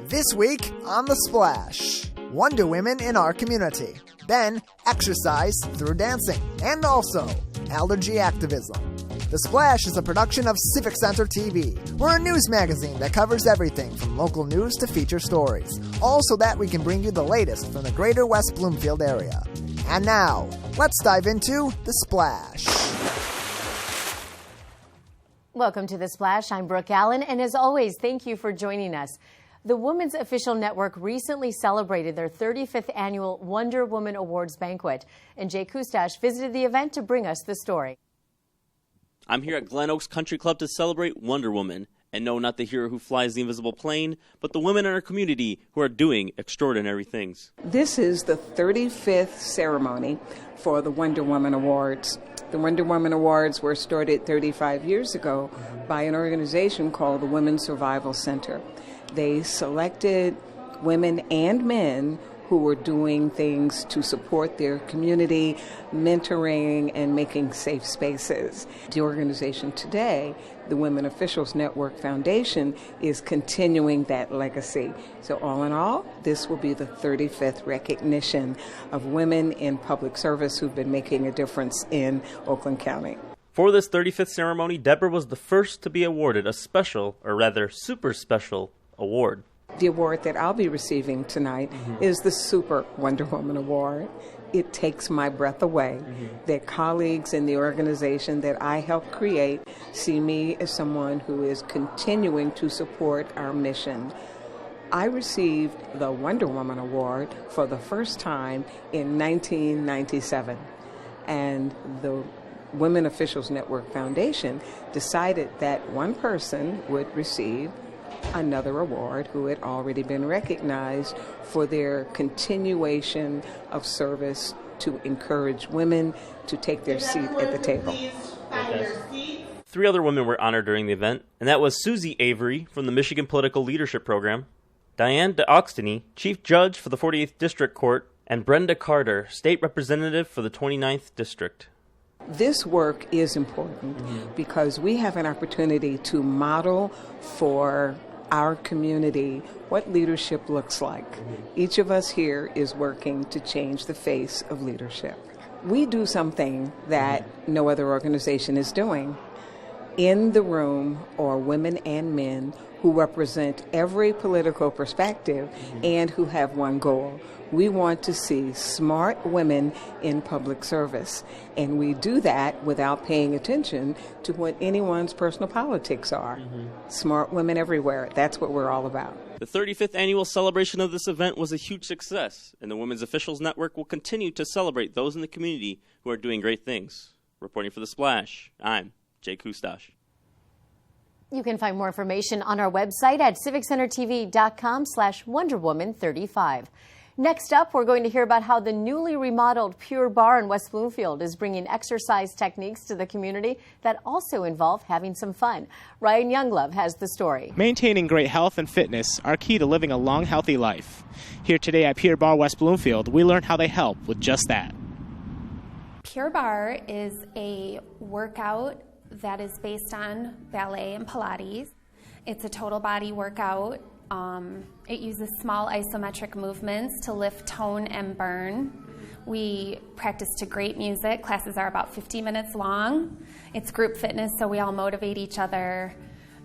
This week on The Splash, Wonder Women in our community. Then, exercise through dancing. And also, allergy activism. The Splash is a production of Civic Center TV. We're a news magazine that covers everything from local news to feature stories. All so that we can bring you the latest from the greater West Bloomfield area. And now, let's dive into The Splash. Welcome to The Splash. I'm Brooke Allen, and as always, thank you for joining us. The Women's Official Network recently celebrated their 35th annual Wonder Woman Awards banquet, and Jay Kustash visited the event to bring us the story. I'm here at Glen Oaks Country Club to celebrate Wonder Woman, and no, not the hero who flies the invisible plane, but the women in our community who are doing extraordinary things. This is the 35th ceremony for the Wonder Woman Awards. The Wonder Woman Awards were started 35 years ago by an organization called the Women's Survival Center. They selected women and men who were doing things to support their community, mentoring, and making safe spaces. The organization today, the Women Officials Network Foundation, is continuing that legacy. So all in all, this will be the 35th recognition of women in public service who've been making a difference in Oakland County. For this 35th ceremony, Deborah was the first to be awarded a special, or rather super special, award. The award that I'll be receiving tonight is the Super Wonder Woman Award. It takes my breath away that colleagues in the organization that I helped create see me as someone who is continuing to support our mission. I received the Wonder Woman Award for the first time in 1997, and the Women Officials Network Foundation decided that one person would receive another award who had already been recognized for their continuation of service to encourage women to take their seat at the table. Three other women were honored during the event, and that was Susie Avery from the Michigan Political Leadership Program, Diane DeAuxtony, Chief Judge for the 48th District Court, and Brenda Carter, State Representative for the 29th District. This work is important because we have an opportunity to model for our community what leadership looks like. Each of us here is working to change the face of leadership. We do something that no other organization is doing. In the room are women and men who represent every political perspective and who have one goal. We want to see smart women in public service, and we do that without paying attention to what anyone's personal politics are. Smart women everywhere. That's what we're all about. The 35th annual celebration of this event was a huge success, and the Women's Officials Network will continue to celebrate those in the community who are doing great things. Reporting for The Splash, I'm Jay Kustash. You can find more information on our website at civiccentertv.com/WonderWoman35. Next up, we're going to hear about how the newly remodeled Pure Barre in West Bloomfield is bringing exercise techniques to the community that also involve having some fun. Ryan Younglove has the story. Maintaining great health and fitness are key to living a long, healthy life. Here today at Pure Barre, West Bloomfield, we learned how they help with just that. Pure Barre is a workout that is based on ballet and Pilates. It's a total body workout. It uses small isometric movements to lift, tone, and burn. We practice to great music. Classes are about 50 minutes long. It's group fitness, so we all motivate each other,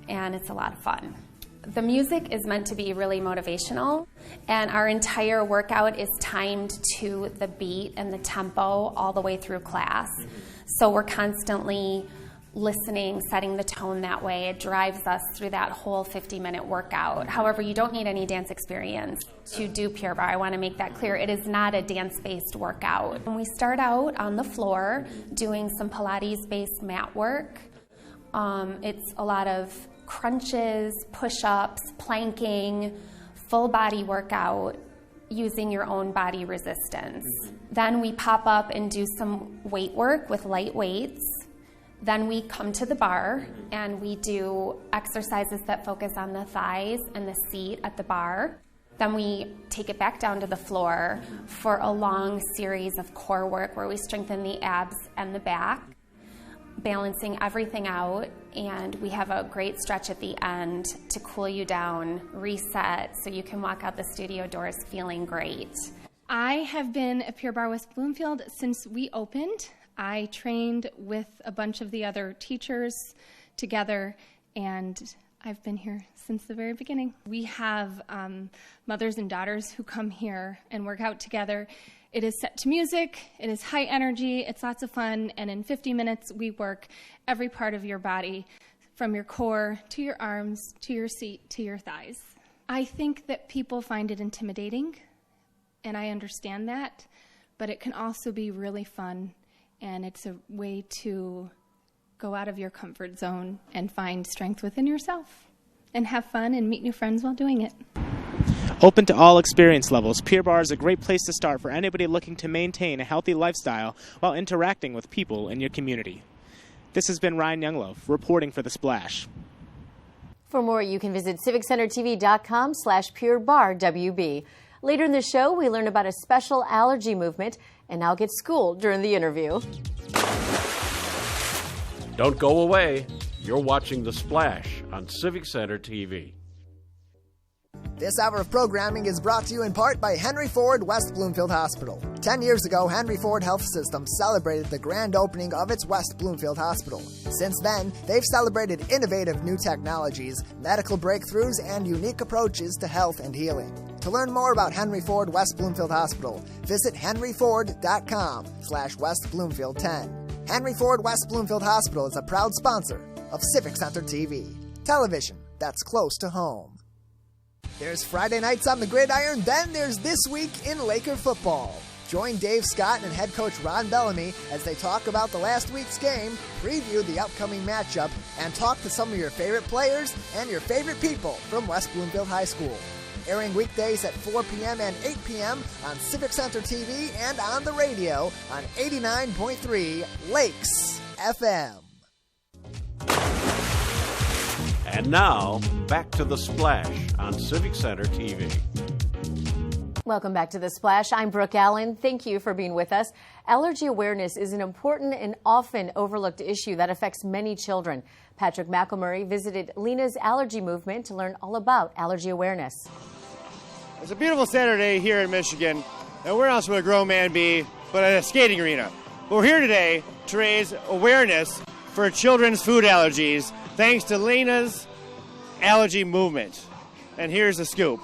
and it's a lot of fun. The music is meant to be really motivational, and our entire workout is timed to the beat and the tempo all the way through class. So we're constantly listening, setting the tone that way. It drives us through that whole 50-minute workout. However, you don't need any dance experience to do Pure Barre. I want to make that clear. It is not a dance-based workout. And we start out on the floor doing some Pilates-based mat work. It's a lot of crunches, push-ups, planking, full body workout using your own body resistance. Then we pop up and do some weight work with light weights. Then we come to the bar and we do exercises that focus on the thighs and the seat at the bar. Then we take it back down to the floor for a long series of core work where we strengthen the abs and the back. balancing everything out, and we have a great stretch at the end to cool you down, reset, so you can walk out the studio doors feeling great. I have been at Pure Barre West Bloomfield since we opened. I trained with a bunch of the other teachers together, and I've been here since the very beginning. We have mothers and daughters who come here and work out together. It is set to music, it is high energy, it's lots of fun, and in 50 minutes we work every part of your body, from your core to your arms, to your seat, to your thighs. I think that people find it intimidating, and I understand that, but it can also be really fun, and it's a way to go out of your comfort zone and find strength within yourself, and have fun and meet new friends while doing it. Open to all experience levels, Pure Barre is a great place to start for anybody looking to maintain a healthy lifestyle while interacting with people in your community. This has been Ryan Younglove reporting for The Splash. For more, you can visit civiccentertv.com/purebarrewb. Later in the show, we learn about a special allergy movement, and I'll get schooled during the interview. Don't go away. You're watching The Splash on Civic Center TV. This hour of programming is brought to you in part by Henry Ford West Bloomfield Hospital. 10 years ago, Henry Ford Health System celebrated the grand opening of its West Bloomfield Hospital. Since then, they've celebrated innovative new technologies, medical breakthroughs, and unique approaches to health and healing. To learn more about Henry Ford West Bloomfield Hospital, visit henryford.com/West Bloomfield 10. Henry Ford West Bloomfield Hospital is a proud sponsor of Civic Center TV, television that's close to home. There's Friday nights on the gridiron, then there's This Week in Laker Football. Join Dave Scott and head coach Ron Bellamy as they talk about the last week's game, preview the upcoming matchup, and talk to some of your favorite players and your favorite people from West Bloomfield High School. Airing weekdays at 4 p.m. and 8 p.m. on Civic Center TV and on the radio on 89.3 Lakes FM. And now, back to The Splash on Civic Center TV. Welcome back to The Splash. I'm Brooke Allen. Thank you for being with us. Allergy awareness is an important and often overlooked issue that affects many children. Patrick McElmurray visited Lenas Allergy Movement to learn all about allergy awareness. It's a beautiful Saturday here in Michigan, and where else would a grown man be but at a skating arena? We're here today to raise awareness for children's food allergies thanks to Lenas Allergy Movement. And here's the scoop.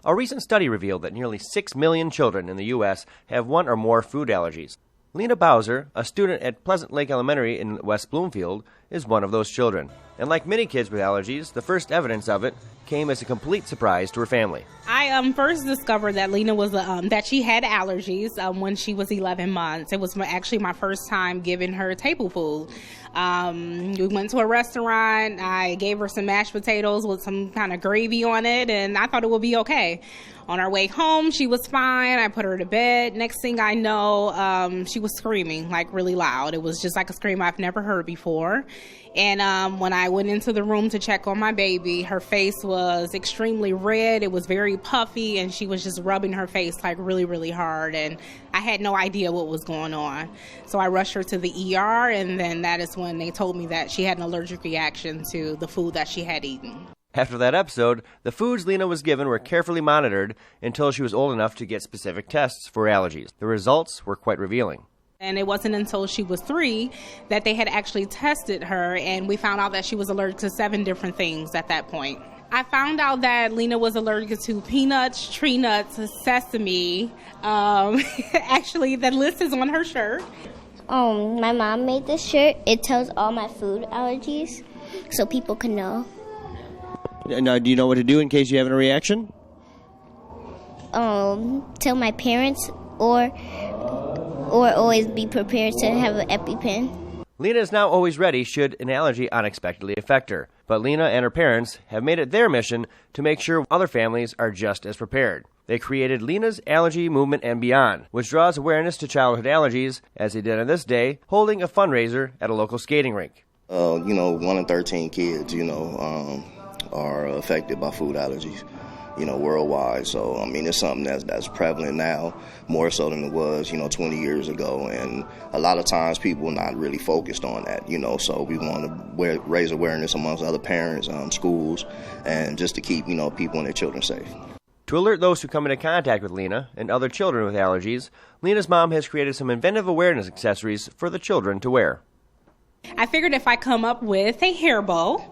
A recent study revealed that nearly 6 million children in the U.S. have one or more food allergies. Lena Bowser, a student at Pleasant Lake Elementary in West Bloomfield, is one of those children. And like many kids with allergies, the first evidence of it came as a complete surprise to her family. I first discovered that Lena was that she had allergies when she was 11 months. It was actually my first time giving her table food. We went to a restaurant. I gave her some mashed potatoes with some kind of gravy on it, and I thought it would be okay. On our way home, she was fine. I put her to bed. Next thing I know, she was screaming like really loud. It was just like a scream I've never heard before. And when I went into the room to check on my baby, her face was extremely red. It was very puffy, and she was just rubbing her face like really, really hard. And I had no idea what was going on. So I rushed her to the ER, and then that is when they told me that she had an allergic reaction to the food that she had eaten. After that episode, the foods Lena was given were carefully monitored until she was old enough to get specific tests for allergies. The results were quite revealing. And it wasn't until she was 3 that they had actually tested her, and we found out that she was allergic to 7 different things at that point. I found out that Lena was allergic to peanuts, tree nuts, sesame. Actually, the list is on her shirt. My mom made this shirt. It tells all my food allergies so people can know. Now, do you know what to do in case you have a reaction? Tell my parents or always be prepared to have an EpiPen. Lena is now always ready should an allergy unexpectedly affect her. But Lena and her parents have made it their mission to make sure other families are just as prepared. They created Lena's Allergy Movement and Beyond, which draws awareness to childhood allergies, as they did on this day, holding a fundraiser at a local skating rink. 1 in 13 kids, are affected by food allergies. worldwide. So, I mean, it's something that's prevalent now, more so than it was, 20 years ago. And a lot of times people are not really focused on that, so we want to raise awareness amongst other parents, schools, and just to keep, people and their children safe. To alert those who come into contact with Lena and other children with allergies, Lena's mom has created some inventive awareness accessories for the children to wear. I figured if I come up with a hair bow,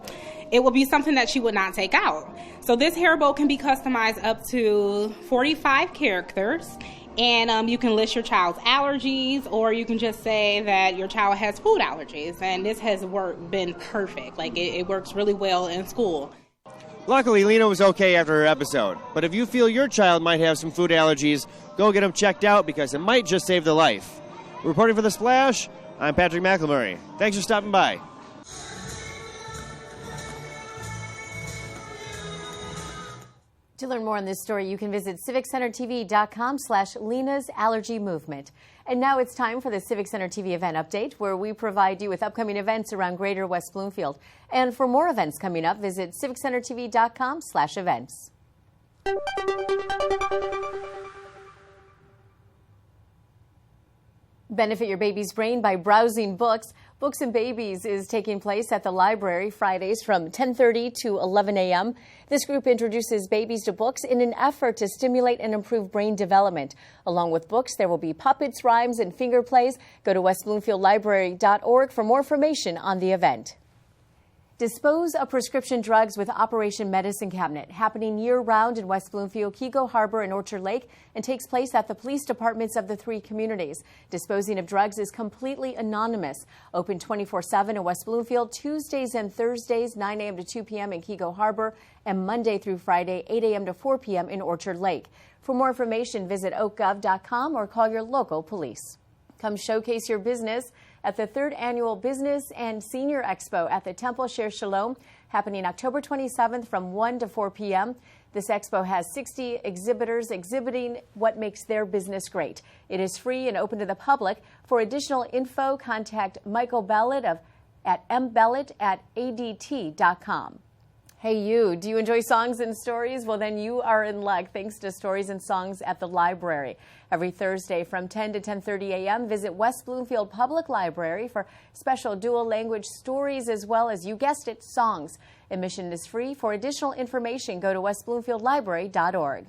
it will be something that she would not take out. So this hair bow can be customized up to 45 characters, and you can list your child's allergies, or you can just say that your child has food allergies, and this has been perfect. Like, it works really well in school. Luckily, Lena was okay after her episode, but if you feel your child might have some food allergies, go get them checked out because it might just save their life. Reporting for The Splash, I'm Patrick McElmurray. Thanks for stopping by. To learn more on this story, you can visit civiccentertv.com/Lena's Allergy Movement. And now it's time for the Civic Center TV event update, where we provide you with upcoming events around Greater West Bloomfield. And for more events coming up, visit civiccentertv.com/events. Benefit your baby's brain by browsing books. Books and Babies is taking place at the library Fridays from 10:30 to 11 a.m. This group introduces babies to books in an effort to stimulate and improve brain development. Along with books, there will be puppets, rhymes, and finger plays. Go to westbloomfieldlibrary.org for more information on the event. Dispose of prescription drugs with Operation Medicine Cabinet, happening year-round in West Bloomfield, Keego Harbor, and Orchard Lake, and takes place at the police departments of the 3 communities. Disposing of drugs is completely anonymous. Open 24/7 in West Bloomfield, Tuesdays and Thursdays, 9 a.m. to 2 p.m. in Keego Harbor, and Monday through Friday, 8 a.m. to 4 p.m. in Orchard Lake. For more information, visit oakgov.com or call your local police. Come showcase your business at the 3rd Annual Business and Senior Expo at the Temple Share Shalom, happening October 27th from 1 to 4 p.m. This expo has 60 exhibitors exhibiting what makes their business great. It is free and open to the public. For additional info, contact Michael Bellett at mbellett@adt.com. Hey you, do you enjoy songs and stories? Well, then you are in luck thanks to Stories and Songs at the Library. Every Thursday from 10 to 10:30 a.m., visit West Bloomfield Public Library for special dual language stories as well as, you guessed it, songs. Admission is free. For additional information, go to westbloomfieldlibrary.org.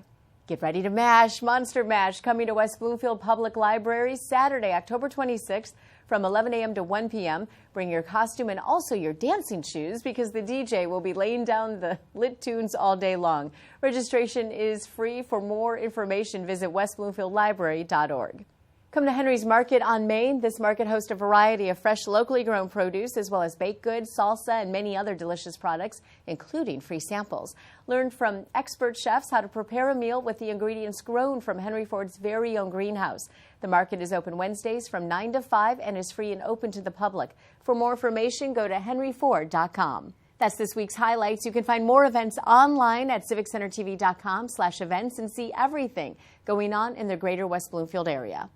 Get ready to mash. Monster Mash coming to West Bloomfield Public Library Saturday, October 26th from 11 a.m. to 1 p.m. Bring your costume and also your dancing shoes because the DJ will be laying down the lit tunes all day long. Registration is free. For more information, visit westbloomfieldlibrary.org. Come to Henry's Market on Main. This market hosts a variety of fresh, locally grown produce, as well as baked goods, salsa, and many other delicious products, including free samples. Learn from expert chefs how to prepare a meal with the ingredients grown from Henry Ford's very own greenhouse. The market is open Wednesdays from 9 to 5 and is free and open to the public. For more information, go to henryford.com. That's this week's highlights. You can find more events online at civiccentertv.com/events and see everything going on in the greater West Bloomfield area.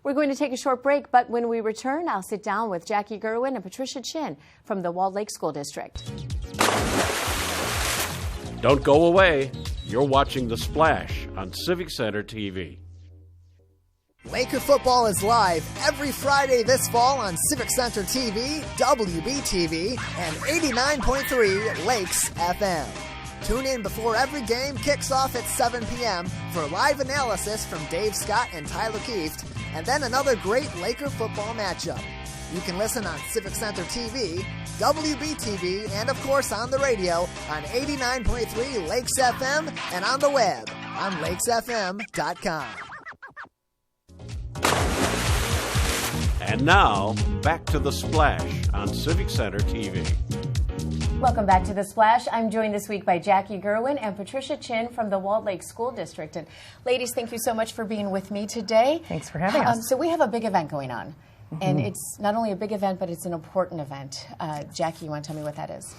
We're going to take a short break, but when we return, I'll sit down with Jackie Gurwin and Patricia Chinn from the Walled Lake School District. Don't go away. You're watching The Splash on Civic Center TV. Laker football is live every Friday this fall on Civic Center TV, WBTV, and 89.3 Lakes FM. Tune in before every game kicks off at 7 p.m. for live analysis from Dave Scott and Tyler Kieft, and then another great Laker football matchup. You can listen on Civic Center TV, WBTV, and of course on the radio on 89.3 Lakes FM and on the web on lakesfm.com. And now, back to The Splash on Civic Center TV. Welcome back to The Splash. I'm joined this week by Jackie Gurwin and Patricia Chinn from the Walled Lake School District. And ladies, thank you so much for being with me today. Thanks for having us. So we have a big event going on. And it's not only a big event, but it's an important event. Jackie, you want to tell me what that is?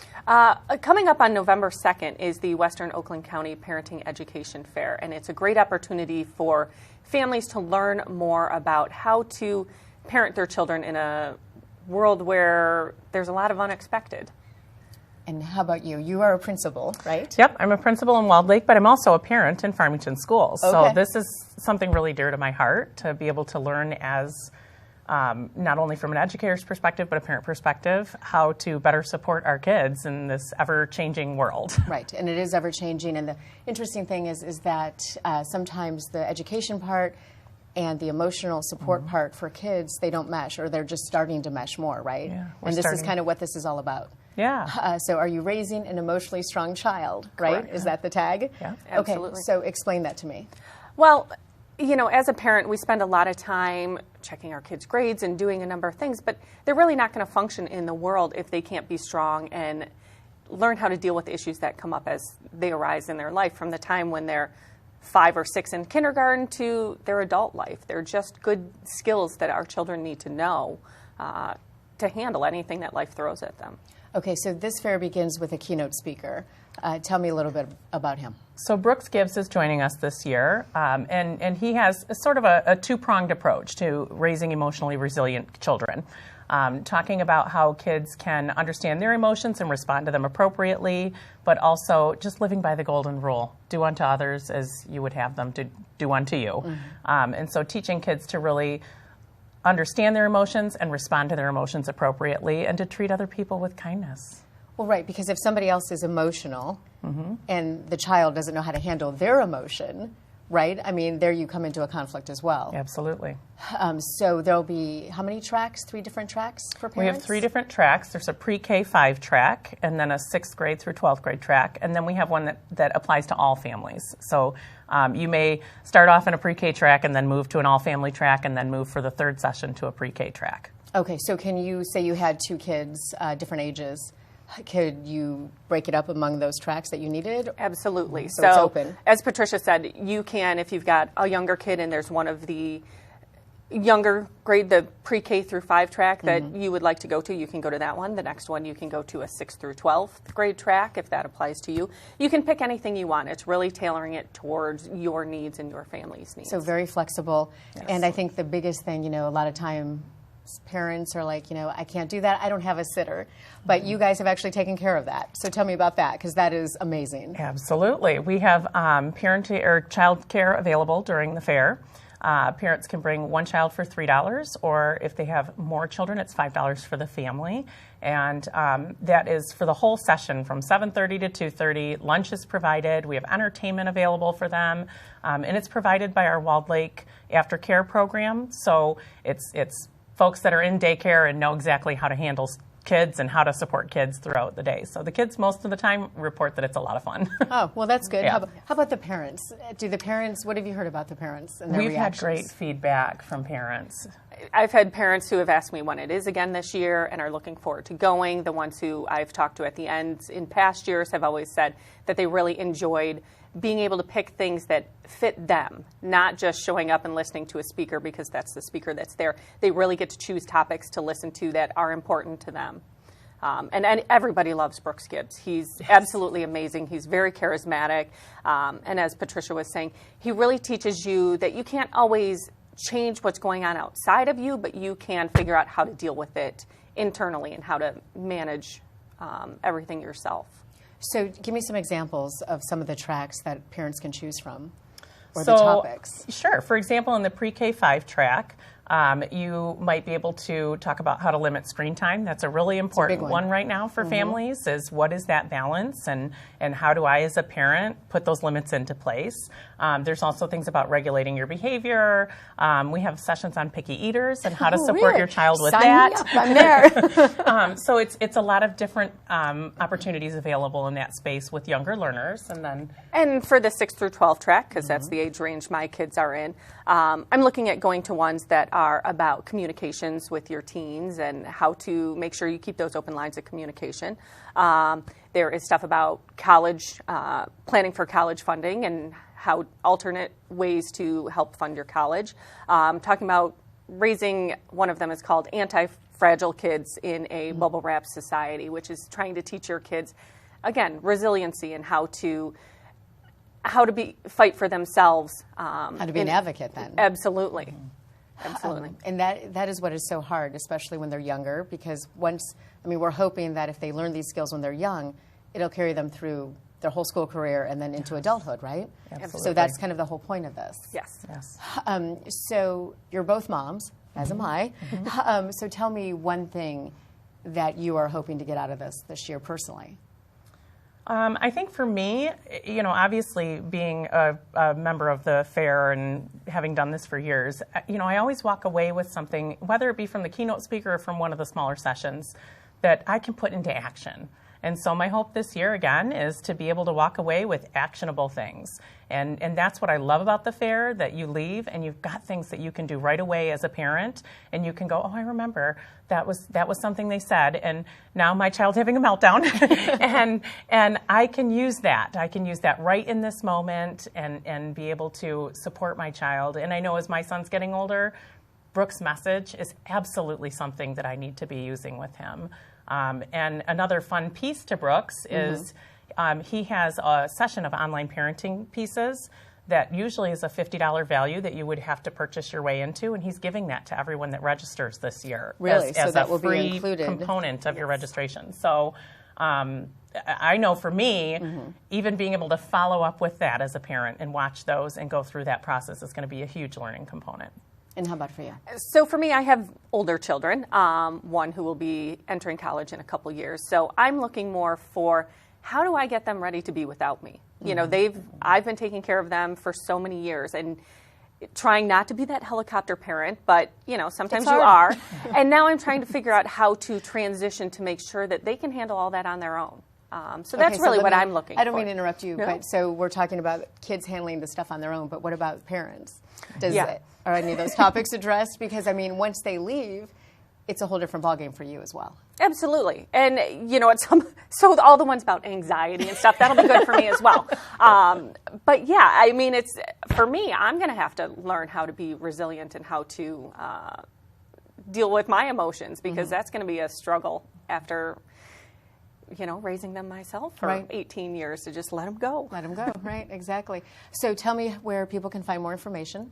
Coming up on November 2nd is the Western Oakland County Parenting Education Fair. And it's a great opportunity for families to learn more about how to parent their children in a world where there's a lot of unexpected. And how about you? You are a principal, right? Yep, I'm a principal in Walled Lake, but I'm also a parent in Farmington Schools. Okay. So this is something really dear to my heart, to be able to learn as not only from an educator's perspective, but a parent perspective, how to better support our kids in this ever-changing world. Right, and it is ever-changing. And the interesting thing is that sometimes the education part and the emotional support part for kids, they don't mesh, or they're just starting to mesh more, right? Yeah, and this is kind of what this is all about. Yeah. So are you raising an emotionally strong child, right? Correct. Is that the tag? Yeah. Absolutely. Okay, so explain that to me. Well, you know, as a parent, we spend a lot of time checking our kids' grades and doing a number of things, but they're really not going to function in the world if they can't be strong and learn how to deal with issues that come up as they arise in their life, from the time when they're 5 or 6 in kindergarten to their adult life. They're just good skills that our children need to know to handle anything that life throws at them. Okay, so this fair begins with a keynote speaker. Tell me a little bit about him. So Brooks Gibbs is joining us this year, and he has a sort of a two-pronged approach to raising emotionally resilient children, talking about how kids can understand their emotions and respond to them appropriately, but also just living by the golden rule: do unto others as you would have them to do unto you. And so teaching kids to really understand their emotions and respond to their emotions appropriately, and to treat other people with kindness. Well, right, because if somebody else is emotional and the child doesn't know how to handle their emotion, right? I mean, there you come into a conflict as well. Absolutely. So there'll be how many tracks? 3 different tracks for parents? We have 3 different tracks. There's a pre-K 5 track, and then a 6th grade through 12th grade track, and then we have one that applies to all families. So you may start off in a pre-K track and then move to an all-family track, and then move for the 3rd session to a pre-K track. Okay, so can you say you had 2 kids, different ages? Could you break it up among those tracks that you needed? Absolutely. So it's open. As Patricia said, you can, if you've got a younger kid and there's one of the younger grade, the pre-K through 5 track that you would like to go to, you can go to that one. The next one, you can go to a 6th through 12th grade track if that applies to you. You can pick anything you want. It's really tailoring it towards your needs and your family's needs. So very flexible. Yes. And I think the biggest thing, a lot of time parents are like, I can't do that. I don't have a sitter. But you guys have actually taken care of that. So tell me about that, because that is amazing. Absolutely. We have child care available during the fair. Parents can bring one child for $3, or if they have more children, it's $5 for the family. And that is for the whole session from 7:30 to 2:30. Lunch is provided. We have entertainment available for them. And it's provided by our Walled Lake aftercare program. So it's folks that are in daycare and know exactly how to handle kids and how to support kids throughout the day. So the kids most of the time report that it's a lot of fun. Oh, well, that's good. Yeah. How about the parents? What have you heard about the parents and their We've reactions? had great feedback from parents. I've had parents who have asked me when it is again this year and are looking forward to going. The ones who I've talked to at the end in past years have always said that they really enjoyed being able to pick things that fit them, not just showing up and listening to a speaker because that's the speaker that's there. They really get to choose topics to listen to that are important to them. And everybody loves Brooks Gibbs. He's absolutely amazing. He's very charismatic. And as Patricia was saying, he really teaches you that you can't always change what's going on outside of you, but you can figure out how to deal with it internally and how to manage everything yourself. So give me some examples of some of the tracks that parents can choose from, or the topics. Sure. For example, in the pre-K 5 track, you might be able to talk about how to limit screen time. That's a really important one right now for families, is what is that balance, and how do I as a parent put those limits into place. There's also things about regulating your behavior. We have sessions on picky eaters and how to support your child with that. Me up. I'm there. So it's a lot of different opportunities available in that space with younger learners. And for the 6th through 12 track, because that's the age range my kids are in, I'm looking at going to ones that are about communications with your teens and how to make sure you keep those open lines of communication. There is stuff about college, planning for college funding and how alternate ways to help fund your college. Talking about raising, one of them is called Anti-Fragile Kids in a Bubble Wrap Society, which is trying to teach your kids, again, resiliency and how to fight for themselves. How to be an advocate then. Absolutely. Absolutely. And that is what is so hard, especially when they're younger, because we're hoping that if they learn these skills when they're young, it'll carry them through their whole school career and then into adulthood, right? Absolutely. So that's kind of the whole point of this. Yes. So you're both moms, as am I. So tell me one thing that you are hoping to get out of this year personally. I think for me, obviously being a member of the fair and having done this for years, I always walk away with something, whether it be from the keynote speaker or from one of the smaller sessions, that I can put into action. And so my hope this year, again, is to be able to walk away with actionable things. And that's what I love about the fair, that you leave and you've got things that you can do right away as a parent, and you can go, oh, I remember that was something they said, and now my child's having a meltdown, and I can use that. I can use that right in this moment and be able to support my child. And I know as my son's getting older, Brooke's message is absolutely something that I need to be using with him. And another fun piece to Brooks is he has a session of online parenting pieces that usually is a $50 value that you would have to purchase your way into, and he's giving that to everyone that registers this year. Really? As that a will free be included component of your registration. So I know for me, even being able to follow up with that as a parent and watch those and go through that process is going to be a huge learning component. And how about for you? So for me, I have older children, one who will be entering college in a couple years. So I'm looking more for how do I get them ready to be without me? I've been taking care of them for so many years and trying not to be that helicopter parent, but sometimes you are. And now I'm trying to figure out how to transition to make sure that they can handle all that on their own. So that's really what I'm looking for. I don't mean to interrupt you, but so we're talking about kids handling the stuff on their own, but what about parents? Are any of those topics addressed? Because, once they leave, it's a whole different ballgame for you as well. Absolutely. And, so all the ones about anxiety and stuff, that'll be good for me as well. But, yeah, it's, for me, I'm going to have to learn how to be resilient and how to deal with my emotions, because that's going to be a struggle after raising them myself for 18 years, to just let them go. Let them go, right, exactly. So tell me where people can find more information.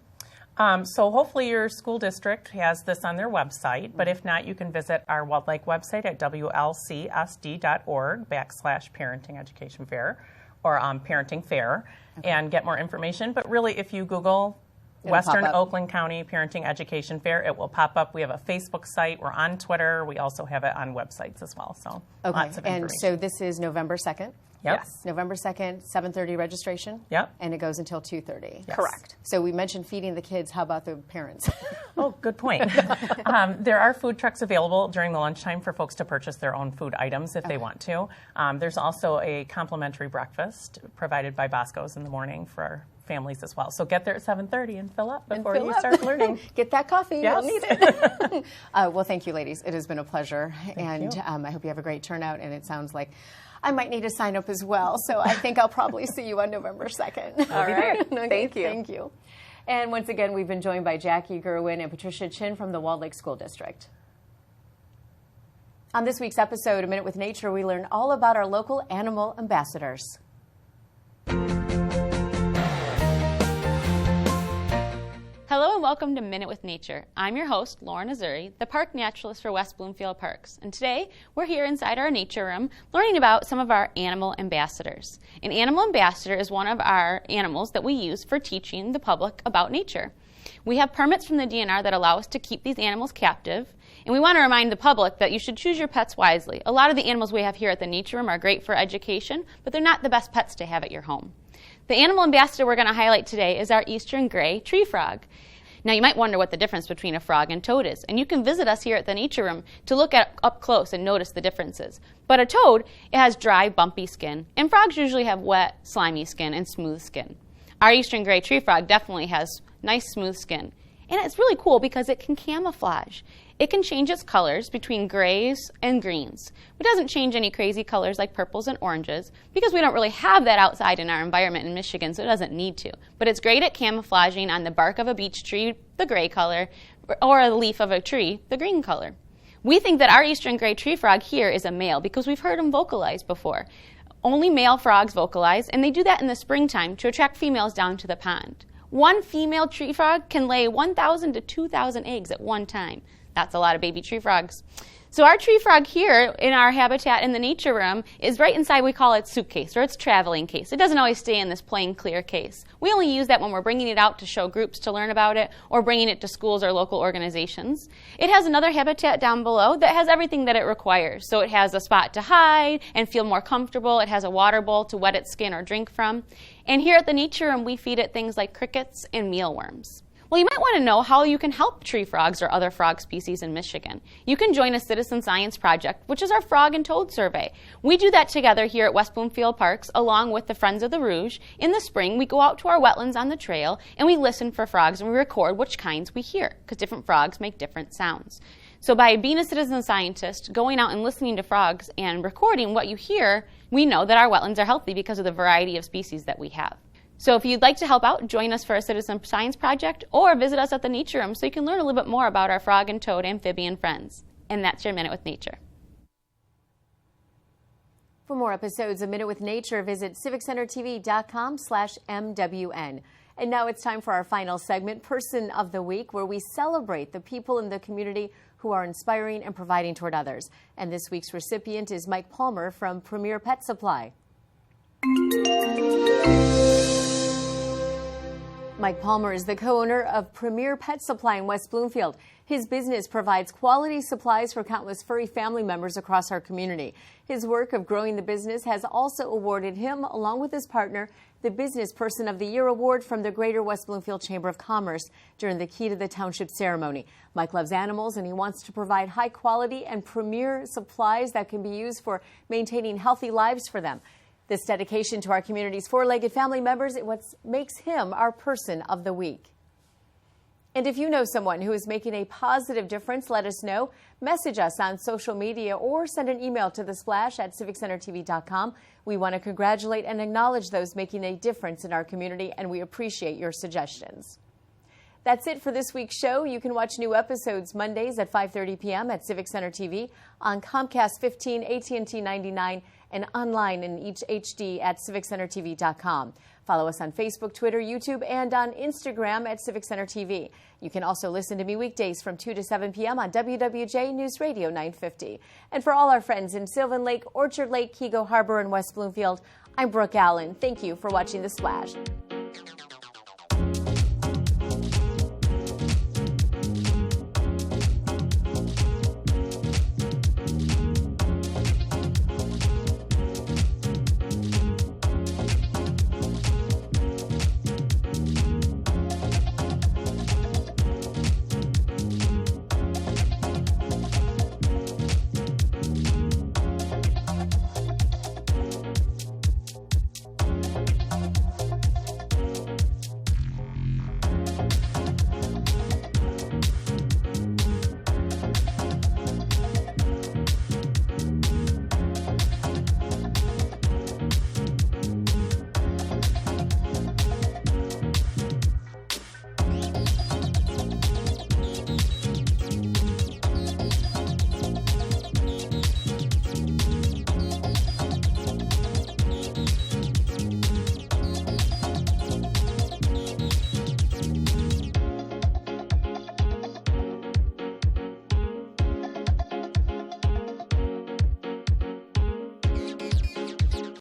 So hopefully your school district has this on their website, but if not, you can visit our Walled Lake website at wlcsd.org/parenting education fair or parenting fair and get more information. But really, if you Google Western Oakland County Parenting Education Fair, it will pop up. We have a Facebook site. We're on Twitter. We also have it on websites as well. So lots of information. And so this is November 2nd? Yep. Yes. November 2nd, 7:30 registration? Yep. And it goes until 2:30? Yes. Correct. So we mentioned feeding the kids. How about the parents? Oh, good point. There are food trucks available during the lunchtime for folks to purchase their own food items if they want to. There's also a complimentary breakfast provided by Bosco's in the morning for our families as well. So get there at 7:30 and fill up before you start learning. Get that coffee. Yes. You'll need it. Well, thank you, ladies. It has been a pleasure. Thank you. I hope you have a great turnout. And it sounds like I might need to sign up as well. So I think I'll probably see you on November 2nd. All right. Okay, Thank you. Thank you. And once again, we've been joined by Jackie Gurwin and Patricia Chinn from the Walled Lake School District. On this week's episode, A Minute with Nature, we learn all about our local animal ambassadors. Hello and welcome to Minute with Nature. I'm your host, Lauren Azuri, the park naturalist for West Bloomfield Parks. And today, we're here inside our nature room learning about some of our animal ambassadors. An animal ambassador is one of our animals that we use for teaching the public about nature. We have permits from the DNR that allow us to keep these animals captive. And we want to remind the public that you should choose your pets wisely. A lot of the animals we have here at the nature room are great for education, but they're not the best pets to have at your home. The animal ambassador we're going to highlight today is our eastern gray tree frog. Now, you might wonder what the difference between a frog and toad is, and you can visit us here at the nature room to look at up close and notice the differences. But a toad, it has dry, bumpy skin, and frogs usually have wet, slimy skin and smooth skin. Our eastern gray tree frog definitely has nice, smooth skin. And it's really cool because it can camouflage. It can change its colors between grays and greens. It doesn't change any crazy colors like purples and oranges because we don't really have that outside in our environment in Michigan, so it doesn't need to. But it's great at camouflaging on the bark of a beech tree, the gray color, or a leaf of a tree, the green color. We think that our eastern gray tree frog here is a male because we've heard him vocalize before. Only male frogs vocalize, and they do that in the springtime to attract females down to the pond. One female tree frog can lay 1,000 to 2,000 eggs at one time. That's a lot of baby tree frogs. So our tree frog here in our habitat in the nature room is right inside, we call it suitcase, or its traveling case. It doesn't always stay in this plain clear case. We only use that when we're bringing it out to show groups to learn about it or bringing it to schools or local organizations. It has another habitat down below that has everything that it requires. So it has a spot to hide and feel more comfortable. It has a water bowl to wet its skin or drink from. And here at the nature room, we feed it things like crickets and mealworms. Well, you might want to know how you can help tree frogs or other frog species in Michigan. You can join a citizen science project, which is our frog and toad survey. We do that together here at West Bloomfield Parks, along with the Friends of the Rouge. In the spring, we go out to our wetlands on the trail, and we listen for frogs, and we record which kinds we hear, because different frogs make different sounds. So by being a citizen scientist, going out and listening to frogs and recording what you hear, we know that our wetlands are healthy because of the variety of species that we have. So if you'd like to help out, join us for a citizen science project or visit us at the Nature Room so you can learn a little bit more about our frog and toad amphibian friends. And that's your Minute with Nature. For more episodes of Minute with Nature, visit civiccentertv.com/MWN. And now it's time for our final segment, Person of the Week, where we celebrate the people in the community who are inspiring and providing toward others. And this week's recipient is Mike Palmer from Premier Pet Supply. Mike Palmer is the co-owner of Premier Pet Supply in West Bloomfield. His business provides quality supplies for countless furry family members across our community. His work of growing the business has also awarded him, along with his partner, the Business Person of the Year Award from the Greater West Bloomfield Chamber of Commerce during the Key to the Township ceremony. Mike loves animals, and he wants to provide high quality and premier supplies that can be used for maintaining healthy lives for them. This dedication to our community's four-legged family members is what makes him our Person of the Week. And if you know someone who is making a positive difference, let us know. Message us on social media or send an email to thesplash@civiccentertv.com. We want to congratulate and acknowledge those making a difference in our community, and we appreciate your suggestions. That's it for this week's show. You can watch new episodes Mondays at 5:30 p.m. at Civic Center TV, on Comcast 15, AT&T 99, and online in each HD at civiccentertv.com. Follow us on Facebook, Twitter, YouTube, and on Instagram at Civic Center TV. You can also listen to me weekdays from 2 to 7 p.m. on WWJ Newsradio 950. And for all our friends in Sylvan Lake, Orchard Lake, Kego Harbor, and West Bloomfield, I'm Brooke Allen. Thank you for watching The Splash.